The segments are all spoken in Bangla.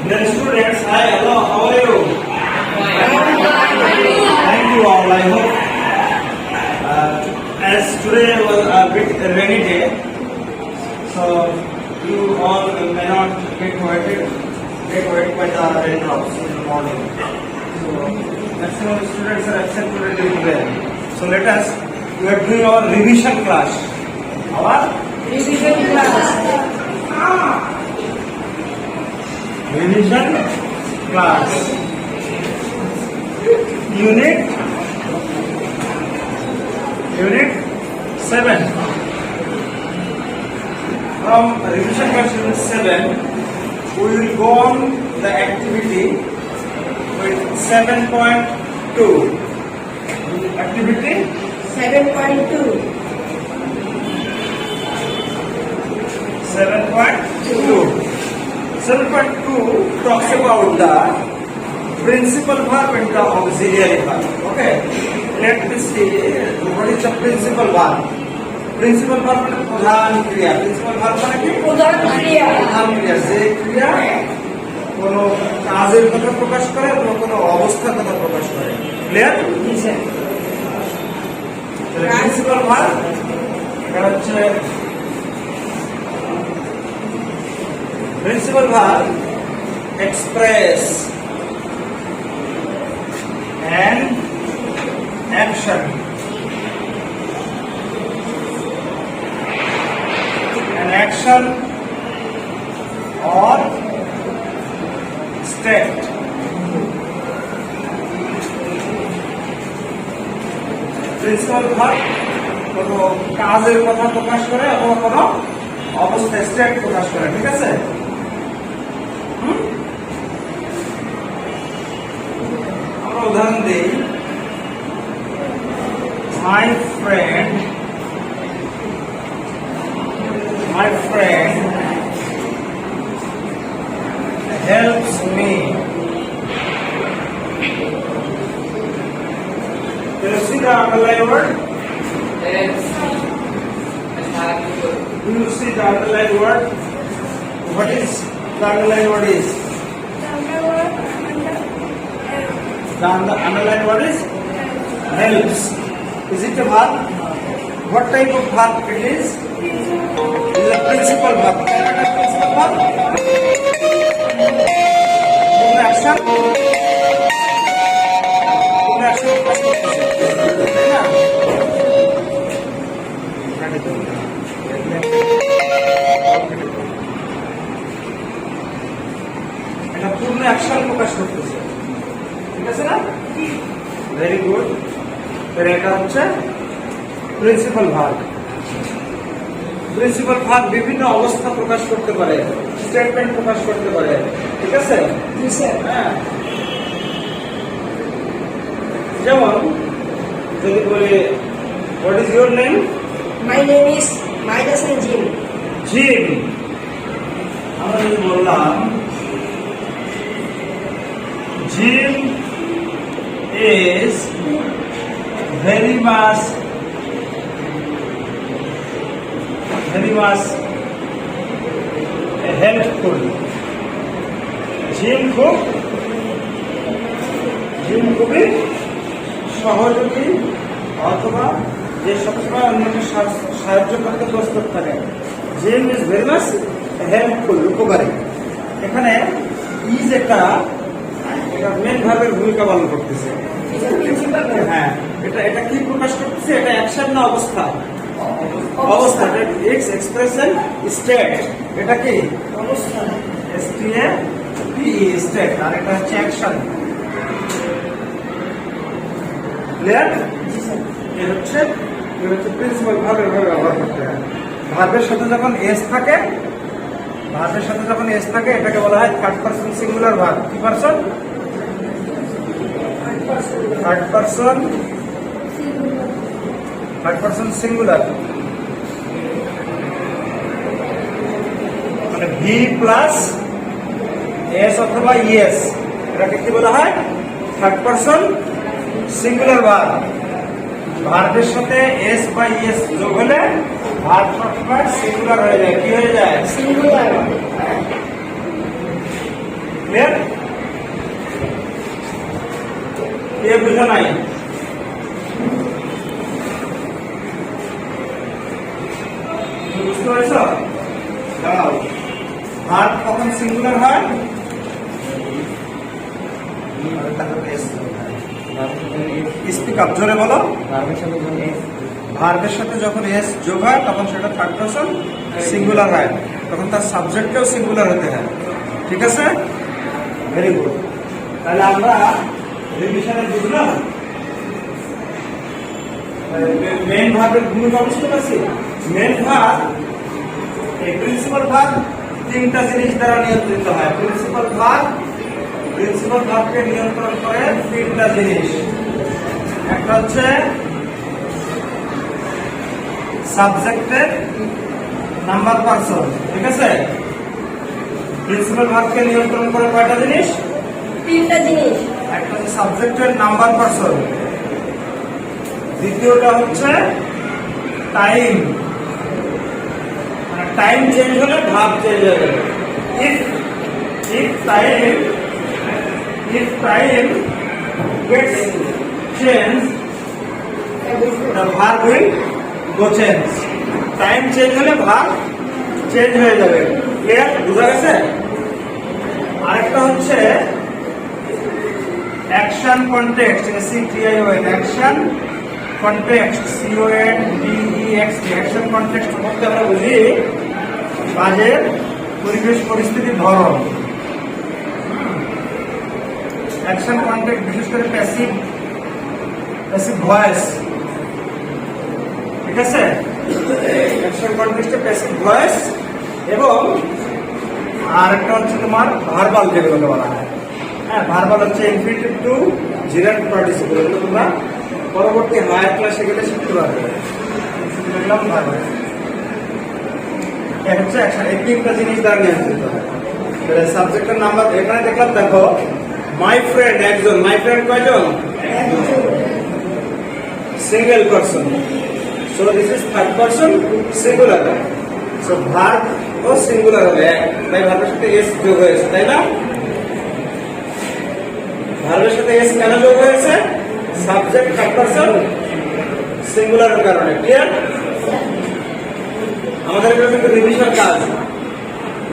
Then students, hi, hello, how are you? Thank you all. I hope as today was a bit rainy day, so you all may not get wet by the raindrops in the morning. So maximum students are absent today. So let us, we are doing our revision class. Our Revision class. revision class. Unit 7. From revision class unit 7, we will go on the activity with 7.2. Activity 7.2. 7.2. 7.2 talks about the principal verb and the auxiliary verb. Okay. Let me see what is the principal verb. Principal verb মানে প্রধান ক্রিয়া। Principal verb মানে কি? প্রধান ক্রিয়া। প্রধান ক্রিয়া যে ক্রিয়া কোনো কাজের কথা প্রকাশ করে অথবা কোনো অবস্থার কথা প্রকাশ করে। ক্লিয়ার? জি স্যার। প্রিন্সিপাল ভার্ব এটা হচ্ছে principal verb express an action, or state. Principal verb কোনো কাজের কথা প্রকাশ করে অথবা কোনো অবস্থা স্টেট প্রকাশ করে। ঠিক আছে? আমরা উদাহরণ দিই। My friend helps me. Do you see the underlined word? Do you see the underlined word? What is the underlined word is? The underlined word is helps. Is it a verb? What type of verb it is? It is a principal verb. Principal verb? Action. এটা পূর্ণ অ্যাকশন প্রকাশ করতেছে। ঠিক আছে না? Very good. এটা হচ্ছে প্রিন্সিপাল ভার্ব। প্রিন্সিপাল ভার্ব বিভিন্ন অবস্থা প্রকাশ করতে পারে, স্টেটমেন্ট প্রকাশ করতে পারে। ঠিক আছে? জি স্যার। হ্যাঁ। যেমন যদি বলি what is your name? My name is Maidasan Jim. Gym. আমরা যদি বললাম gym is very much helpful. Gym খুবই সহযোগী অথবা যে সবসময় অন্যকে সাহায্য করতে প্রস্তুত থাকে। Gym is very much helpful, উপকারী। এখানে ইজ এটা মেন ভার্বের ভূমিকা পালন করতেছে। হ্যাঁ, এটা কি প্রকাশ করতেছে? এটা অ্যাকশন না অবস্থা? অবস্থা। X expression state. এটা কি অবস্থা? স্টেট। আর এটা হচ্ছে অ্যাকশন। ক্লিয়ার? এর হচ্ছে প্রিন্সিপাল ভার্ব এভাবে ব্যবহার করতে হয়। ভার্বের সাথে যখন এস থাকে, এটাকে বলা হয় থার্ড পারসন সিঙ্গুলার ভার্ব। কি পারসন? Third person singular. মানে ভি প্লাস এস অথবা ইএস, এটাকে কি বলা হয়? Third person singular verb. ভার্বের সাথে এস বা ইএস যোগ হলে ভার্ব সবসময় সিঙ্গুলার হয়ে যায়, কি হয়ে যায়? সিঙ্গুলার। ক্লিয়ার? কে বুঝো নাই? বুঝতে পেরেছ? দাঁড়াও, ভার্ব কখন সিঙ্গুলার হয়? স্পিক আপ, জোরে বলো। ভার্বের সাথে যখন এস যোগ হয় তখন সেটা থার্ড পারসন সিঙ্গুলার হয়, তখন তার সাবজেক্টকেও সিঙ্গুলার হতে হয়। ঠিক আছে, ভেরি গুড। তাহলে আমরা রিভিশনে বুঝলাম মেন ভার্বের ভূমিকা বুঝতে পারছি। মেন ভার্ব, এই প্রিন্সিপাল ভার্ব তিনটা জিনিস দ্বারা নিয়ন্ত্রিত হয়। প্রিন্সিপাল ভার্বকে নিয়ন্ত্রণ করে তিনটা জিনিস। একটা হচ্ছে সাবজেক্টের নাম্বার পারসন, ঠিক আছে? প্রিন্সিপাল ভার্বকে নিয়ন্ত্রণ করে কয়টা জিনিস? তিনটা জিনিস। একটা হচ্ছে সাবজেক্টের নাম্বার পারসন, দ্বিতীয়টা হচ্ছে টাইম, মানে টাইম চেঞ্জ হলে ভার্ব চেঞ্জ হয়ে যাবে। if time gets changed, the verb will go change. Time change হলে ভার্ব চেঞ্জ হয়ে যাবে। ক্লিয়ার? বুঝা গেছে? আরেকটা হচ্ছে action context, CTION, action context, CONTEXT। Action context বলতে আমরা বুঝি কাজের পরিবেশ পরিস্থিতির ধরন। অ্যাকশন কনটেক্সট বিশেষ করে প্যাসিভ ভয়েস, ঠিক আছে? অ্যাকশন কনটেক্সটে প্যাসিভ ভয়েস, এবং আরেকটা হচ্ছে তোমার ভার্বাল, যেগুলো বলা হয়। হ্যাঁ, ভার্বাল হচ্ছে ইনফিনিটিভ টু জিরান্ট পার্টিসিপল, এগুলো তোমরা পরবর্তী হায়ার ক্লাসে গেলে শিখতে পারবে। দেখলাম ভার্বাল হচ্ছে অ্যাকশন, এই তিনটা জিনিস দ্বারা নিয়ন্ত্রিত হয়। সাবজেক্টের নাম্বার এখানে দেখলাম, দেখো মাই ফ্রেন্ড একজন, মাই ফ্রেন্ড কয়জন? Single person, so this is third person singular. So verb ও সিঙ্গুলার হবে, তাই ভার্বের সাথে এস যোগ হয়েছে, তাই না? ভার্বের সাথে এস কেন যোগ হয়েছে? সাবজেক্ট থার্ড পারসন সিঙ্গুলারের কারণে। ক্লিয়ার? আমাদের এগুলো কিন্তু রিভিশন কাজ।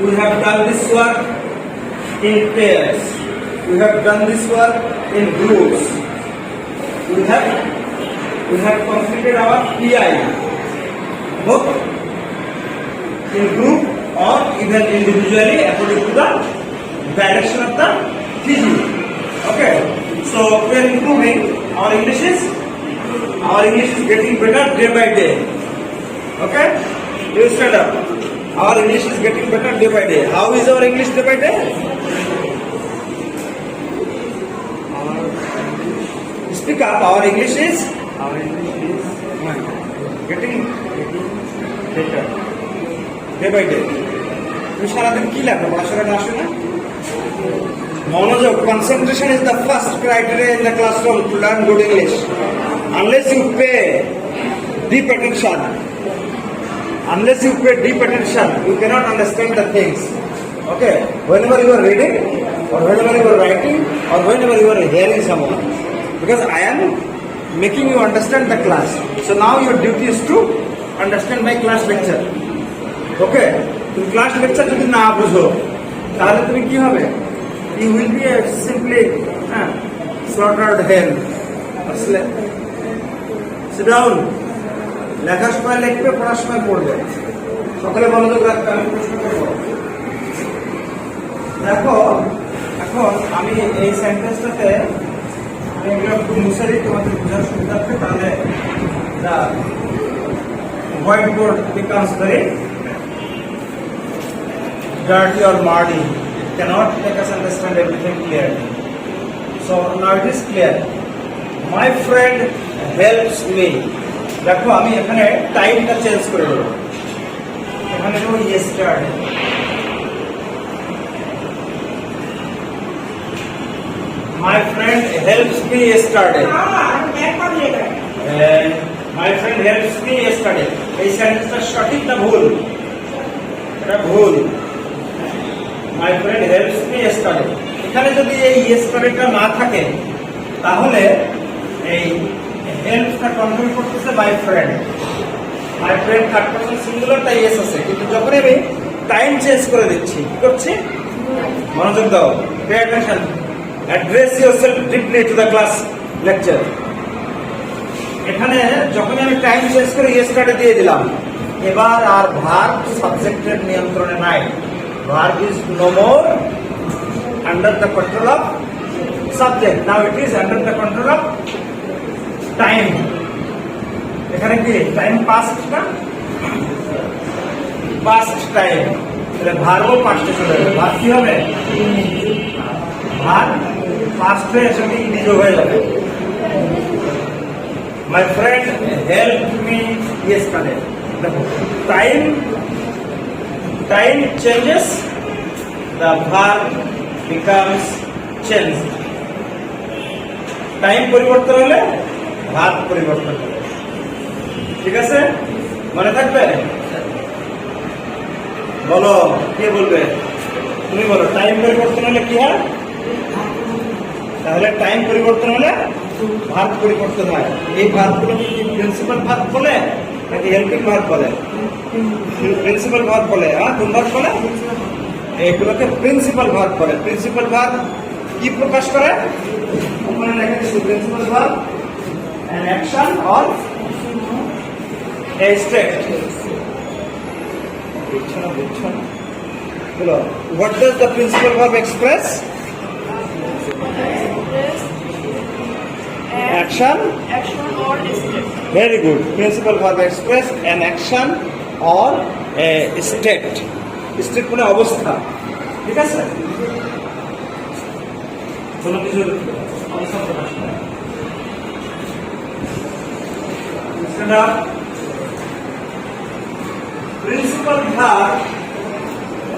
We have done this work in pairs. We have done this work in groups. We have completed our PI, both in group or even individually according to the direction of the teaching. Okay, so we are improving. Our English is getting better day by day. Okay, you stand up. Our English is getting better day by day. How is our English day by day? Speak up. Our English is getting better day by day. তুমি সারাদিন কি লাগবে? পড়াশোনা আসে না? মনোযোগ, concentration is the first criteria in the classroom to learn good English. Unless you pay deep attention, you cannot understand the things. Okay, whenever you are reading, or whenever you are writing, or whenever you are hearing someone, because I am making you understand the class. So now your duty is to understand my class lecture. Okay, তুমি ক্লাস লেকচার যদি না বুঝো তাহলে তুমি কি হবে? You will be simply slaughtered hen. Sit down. লেখার সময় লিখবে, পড়ার সময় পড়বে। সকালে মনোযোগ রাখবে। আমি প্রশ্ন করব, দেখো এখন আমি এই সেন্টেন্সটাতে এগুলো একটু মুছে দিই তোমাদের বোঝার সুবিধার্থে, তাহলে white board becomes very dirty or muddy. It cannot make us understand everything clearly. So now it is clear. My friend helps me. দেখো আমি এখানে টাইমটা চেঞ্জ করে দেবো, এখানে দেবো yesterday. My friend helps me yesterday. And my friend helps me yesterday, এই সেন্টেন্সটা সঠিক না ভুল? এটা ভুল। My friend helps me yesterday, এখানে যদি এই ইয়েস্টারডেটা না থাকে তাহলে এই হেল্পসটা কন্ট্রোল করতেছে my friend. My friend third person singular, তাই ইয়েস আছে, কিন্তু যখন আমি টাইম চেঞ্জ করে দিচ্ছি কি করছি? মনোযোগ দাও, pay attention, address yourself deeply to the class lecture. এখানে যখন আমি টাইম চেঞ্জ করে ইয়েস্টারডে দিয়ে দিলাম, এবার আর ভার্ব সাবজেক্টের নিয়ন্ত্রণে নাই। Verb is no more under the control of subject, now it is under the control of time. এখানে কি টাইম পাস্ট না? পাস্ট টাইম, তাহলে ভার্বও পাস্টে চলে যাবে। ভার্ব কি হবে? ভার্ব পাস্ট হয়ে সেটি ইংরেজি হয়ে যাবে। My friend helped me yesterday. দেখো, time changes, the verb becomes changed. Time পরিবর্তন হলে ভার্ব পরিবর্তন হবে। ঠিক আছে, মনে থাকবে? বলো, কে বলবে? তুমি বলো, টাইম পরিবর্তন হলে কি হয়? তাহলে টাইম পরিবর্তন হলে ভার্ব পরিবর্তন হয়। এই ভার্বগুলো কি প্রিন্সিপাল ভার্ব বলে নাকি হেল্পিং ভার্ব বলে? প্রিন্সিপাল ভার্ব বলে। কোন ভার্ব বলে? এইগুলোকে প্রিন্সিপাল ভার্ব বলে। প্রিন্সিপাল ভার্ব কি প্রকাশ করে? ওখানে লেখা আছে principal verb an action or a state. বুঝছো না? বলো, what does the principal verb express? Action or state. very good. Principal verb express an action or a state. State মানে অবস্থা। ঠিক আছে, কোনো কিছু অবস্থা প্রকাশ করে। প্রিন্সিপাল ভার্ব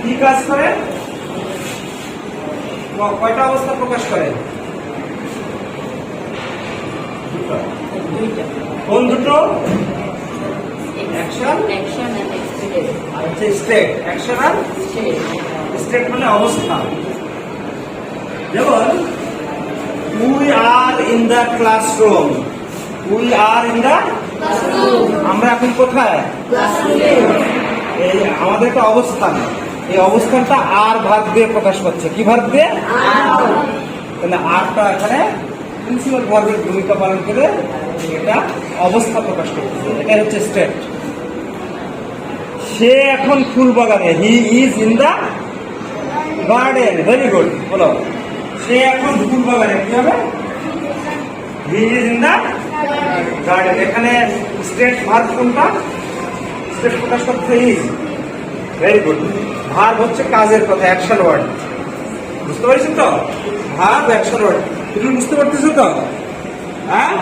কি কাজ করে? কয়টা অবস্থা প্রকাশ করে? কোন দুটো? অ্যাকশন আর হচ্ছে স্টেট। অ্যাকশন আর স্টেট মানে অবস্থা। যেমন we are in the classroom, we are in the, আমরা এখন কোথায়? এই আমাদের একটা অবস্থান, এই অবস্থানটা আর ভার্ব দিয়ে প্রকাশ পাচ্ছে। কি ভার্ব দিয়ে? তাহলে আরটা এখানে প্রিন্সিপাল ভার্বের ভূমিকা পালন করে এটা অবস্থা প্রকাশ করতেছে। এটা হচ্ছে স্টেট। সে এখন ফুল বাগানে, he is in the garden. Very good, বলো, সে এখন ফুল বাগানে। কি হবে? He is in the garden. এখানে স্টেট ভার্ব কোনটা? স্টেট প্রকাশ করতে ইজ। Very good. ভার্ব হচ্ছে কাজের কথা, অ্যাকশন ওয়ার্ড। বুঝতে পারছি তো? ভার্ব অ্যাকশন ওয়ার্ড, তুমি বুঝতে পারতেছো তো? হ্যাঁ,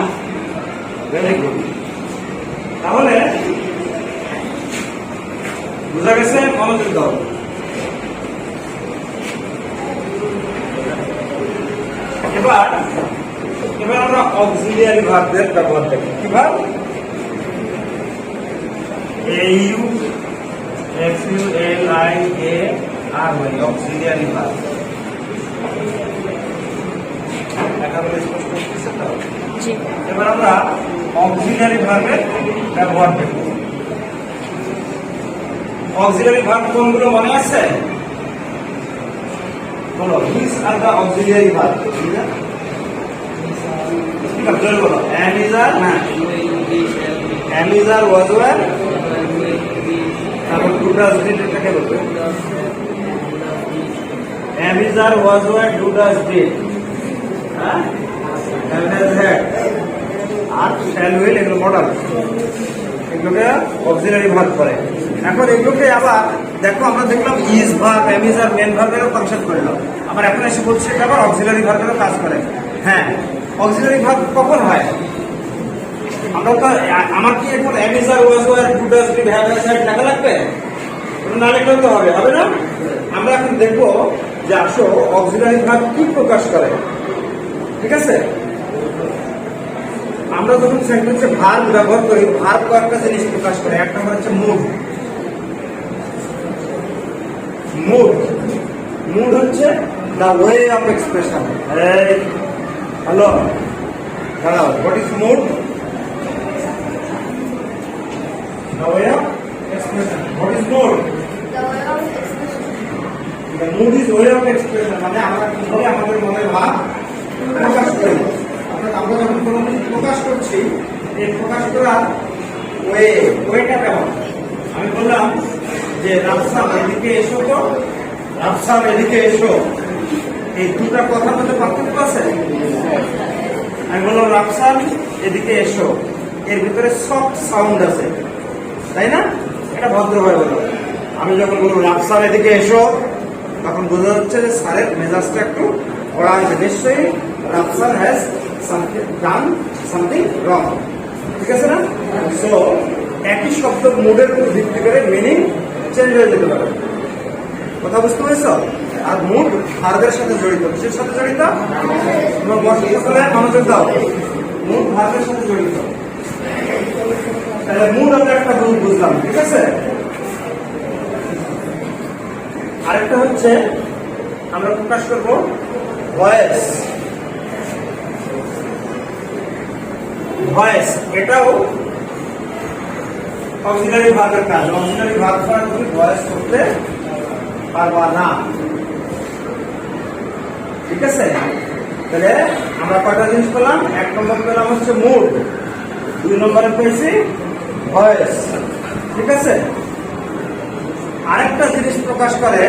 ভেরি গুড। তাহলে বুঝা গেছে? মনোযোগ দাও। এবার আমরা অক্সিলিয়ারি ভার্বের ব্যবহার দেখি। কি ভার্ব? AUXULIARY, auxiliary verb. এবার আমরা অক্সিলিয়ারি ভার্বের ব্যবহার দেখব। অক্সিলিয়ারি ভার্ব কোনগুলো মনে আছে? বলো, this are the auxiliary verb. বলো, am is are, না, am is are, was were, তারপর do does did, এটাকে বলবে am is are, was were, do does did, হ্যাঁ, have has had, আর shall will, এগুলো মডেল, এগুলোকে অক্সিলারি ভার্ব করে। এখন এগুলোকে আবার দেখো, আমরা দেখলাম is verb, am is are, main ভার্বেরও ফাংশন করলাম। আবার এখন এসে বলছি এটা আবার অক্সিলারি ভার্বেরও কাজ করে। হ্যাঁ, অক্সিলারি ভার্ব কখন হয়? আমরা তো, আমার কি এখন am is are, was were, do does did, have has had লেখা লাগবে? না লিখলেও তো হবে, হবে না? আমরা এখন দেখবো যে আসো অক্সিলারি ভার্ব কি প্রকাশ করে। ঠিক আছে, আমরা যখন সেন্টেন্সে ভার্ব ব্যবহার করি, ভার্ব কয়েকটা জিনিস প্রকাশ করে। এক নম্বর হচ্ছে মুড। মুড মুড হচ্ছে the way of expression. Hello, দাঁড়াও, what is mood? The way of expression. What is mood? Mood is way of expression, মানে আমরা কিভাবে আমাদের মনের ভাব প্রকাশ করি। অর্থাৎ আমরা যখন কোনো কিছু প্রকাশ করছি, এই প্রকাশ করার ওয়েটা কেমন? আমি বললাম যে রাফসান এদিকে এসো, তো রাফসান এদিকে এসো, এই দুটা কথার মধ্যে পার্থক্য আছে। আমি বললাম রাফসান এদিকে এসো, এর ভিতরে সফট সাউন্ড আছে, তাই না? এটা ভদ্রভাবে বলো। আমি যখন বলবো রাফসান এদিকে এসো, তখন বোঝা যাচ্ছে যে স্যারের মেজাজটা একটু কড়া হয়েছে। নিশ্চয়ই Rafsan has done something wrong, ঠিক আছে না? সো একই শব্দ মুডের উপর ভিত্তি করে মিনিং চেঞ্জ হয়ে যেতে পারে। কথা বুঝতে পেরেছ? আর মুড ভার্বের সাথে জড়িত। কিসের সাথে জড়িত? তোমার বসলে মনোযোগ দাও। মুড ভার্বের সাথে জড়িত। তাহলে মুড আমরা একটা বুঝলাম, ঠিক আছে? আরেকটা হচ্ছে আমরা প্রকাশ করবো ভয়েস। ভয়েস এটাও অক্সিলারি ভার্বের কাজ। অক্সিলারি ভার্ব ছাড়া তুমি ভয়েস করতে পারবা না, ঠিক আছে? তাহলে আমরা কয়টা জিনিস পেলাম? এক নম্বর পেলাম হচ্ছে মুড, দুই নম্বরে পেয়েছি ভয়েস, ঠিক আছে? আরেকটা জিনিস প্রকাশ করে,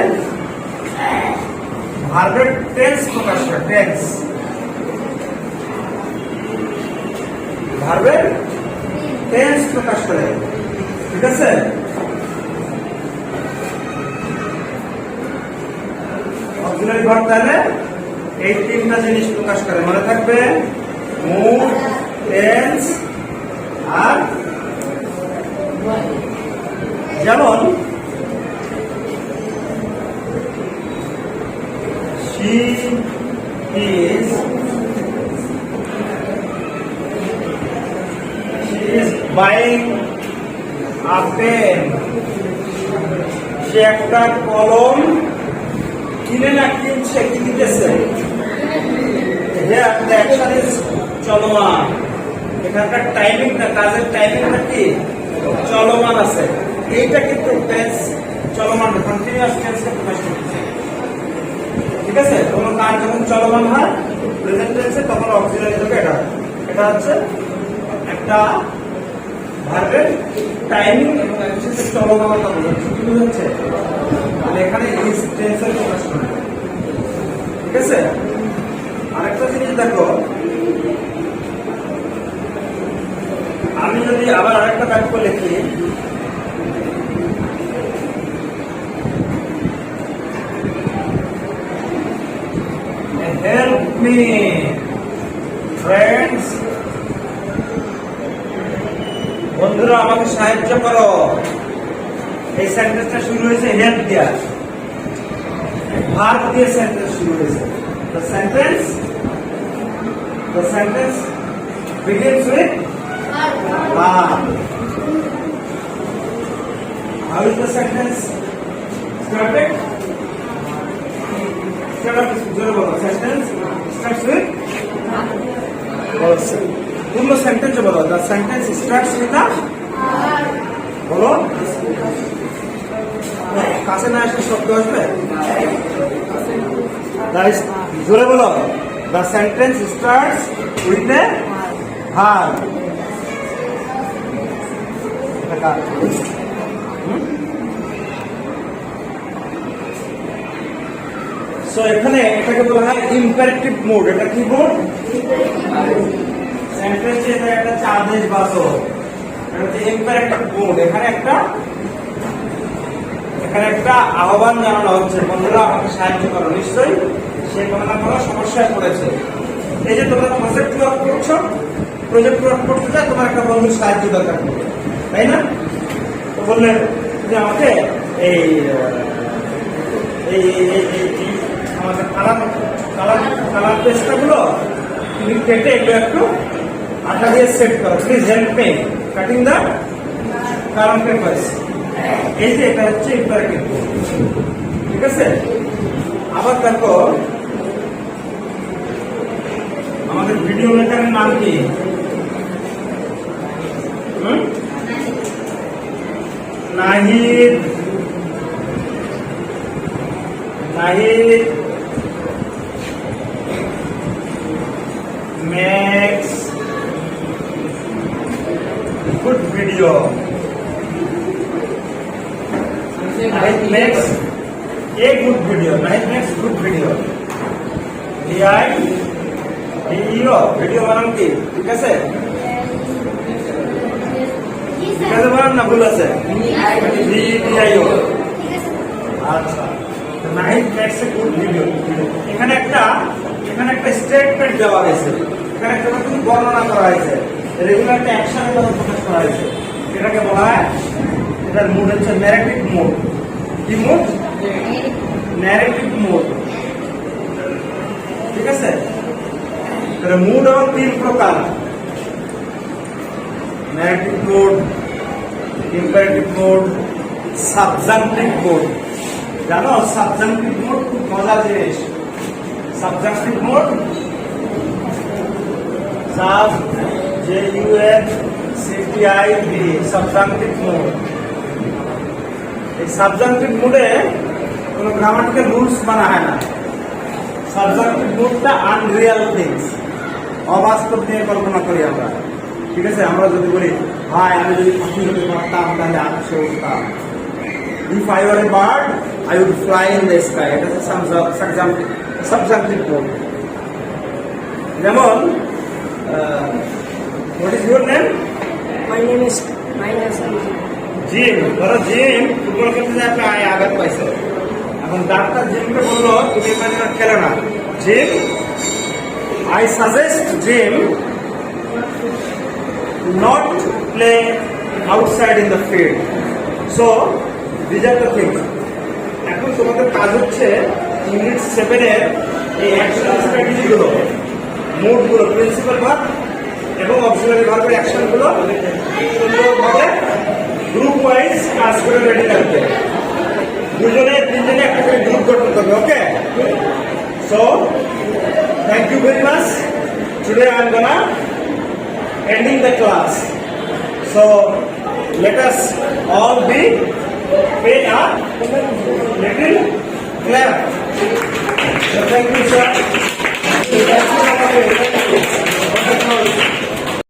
ভার্বের টেন্স প্রকাশ করে। টেন্স, ভার্বের টেন্স প্রকাশ করে, ঠিক আছে? অক্সিলারি ভার্ব তাহলে এই তিনটা জিনিস প্রকাশ করে, মনে থাকবে। মুড, টেন্স আর যেমন she is buying a pen. সে একটা কলম কিনে না কিনছে, কি দিতেছে? অ্যাকশন ইজ চলমান। এখানকার টাইমিংটা, কাজের টাইমিংটা কি চলমান আছে। এইটা কিন্তু টেন্স চলমান, কন্টিনিউয়াস টেন্সকে প্রকাশ করতেছে, ঠিক আছে? কোনো কাজ যখন চলমান হয় প্রেজেন্ট টেন্সে, তখন অক্সিলারি থেকে এটা হচ্ছে একটা ভার্বের টাইমিং এবং একসাথে চলমানতা বোঝাচ্ছে। কি বোঝাচ্ছে? মানে এখানে ইজ টেন্সের প্রকাশ করে, ঠিক আছে? আরেকটা জিনিস দেখো, আমি যদি আবার আরেকটা বাক্য লিখি, help me friends, বন্ধুরা আমাকে সাহায্য করো। এই সেন্টেন্সটা শুরু হয়েছে হেল্প দিয়া, ভার্ব দিয়ে সেন্টেন্স শুরু হয়েছে। The sentence begins with verb. How is the sentence started? Sentence starts with पूर्ण सेंटेंस बोलो। The sentence starts with a बोलो, কাছে না আসলে শব্দ আসবে। জোরে বলো। The sentence starts with a verb. So এখানে এটাকে বলা হয় ইম্পারেটিভ মুড। এটা কি মুড? সেন্টেন্সে এটা একটা আদেশ বাচক, এটা হচ্ছে ইম্পারেটিভ মুড। এখানে একটা আহ্বান জানানো হচ্ছে, বন্ধুরা আমাকে সাহায্য করো। নিশ্চয়ই সে কোনো না কোনো সমস্যায় পড়েছে। এই যে তোমরা প্রজেক্ট ওয়ার্ক করছো, প্রজেক্ট ওয়ার্ক করতে চাই, তোমার একটা বন্ধুর সাহায্য দরকার পড়বে, তাই না? তো বললেন যে আমাকে এই আমাদের কালার পেস্টাগুলো তুমি কেটে এগুলো একটু আঠা দিয়ে সেট করো। Please help me cutting the carbon papers. এই যে এটা হচ্ছে ইম্পারেটিভ কোড, ঠিক আছে। আবার দেখো আমাদের ভিডিও মেকারের নাম কি? Nahid makes good video. Nahid makes a good video. Nahid makes good video. video video বানান কি? ঠিক আছে? ঠিক আছে বানান না ভুল আছে? video। আচ্ছা, Nahid makes a good video। এখানে একটা স্টেটমেন্ট দেওয়া হয়েছে, এখানে একটা নতুন বর্ণনা করা হয়েছে, রেগুলার একটা অ্যাকশনের কথা প্রকাশ করা হয়েছে। এটাকে বলা হয়, এটার মুড হচ্ছে ন্যারেটিভ মোড। কি মোড? ন্যারেটিভ মোড, ঠিক আছে। মুড এবং 3 প্রকার: narrative mode, imperative mode, subjunctive mode. জানো সাবজাংটিভ মোড খুব মজার জিনিস। Subjunctive mode, sub JUNCTIV, subjunctive mode. এই সাবজাংটিভ মোডে কোনো গ্রামাটিক্যাল রুলস মানা হয় না। সাবজাংটিভ মোডটা আনরিয়াল থিংস, অবাস্তব নিয়ে কল্পনা করি আমরা, ঠিক আছে। আমরা যদি বলি ভাই আমি যদি পাখি হতে পারতাম তাহলে আকাশে উঠতাম, if I were a bird I would fly in the sky, এটা হচ্ছে সাবজাংটিভ মোড। যেমন what is your name? My name is gym. ধরো জিম ফুটবল খেলতে যায়, আপনি আঘাত পাইছে। এখন ডাক্তার জিমকে বললো তুমি এটা খেলো না। Gym, I suggest Jim not to play outside in the field. So these are the things. এখন তোমাদের কাজ হচ্ছে ইউনিট 7 এর এই অ্যাকশন স্ট্র্যাটেজি গুলো, মুড গুলো, প্রিন্সিপাল ভার্ব এবং অক্সিলারি ভার্বের অ্যাকশন গুলো সুন্দরভাবে গ্রুপ ওয়াইজ কাজ করে রেডি রাখবে। 2-3 একটা করে গ্রুপ করতে হবে। ওকে, so thank you very much. Today I am gonna ending the class. So let us all pay a little clap. So thank you, sir.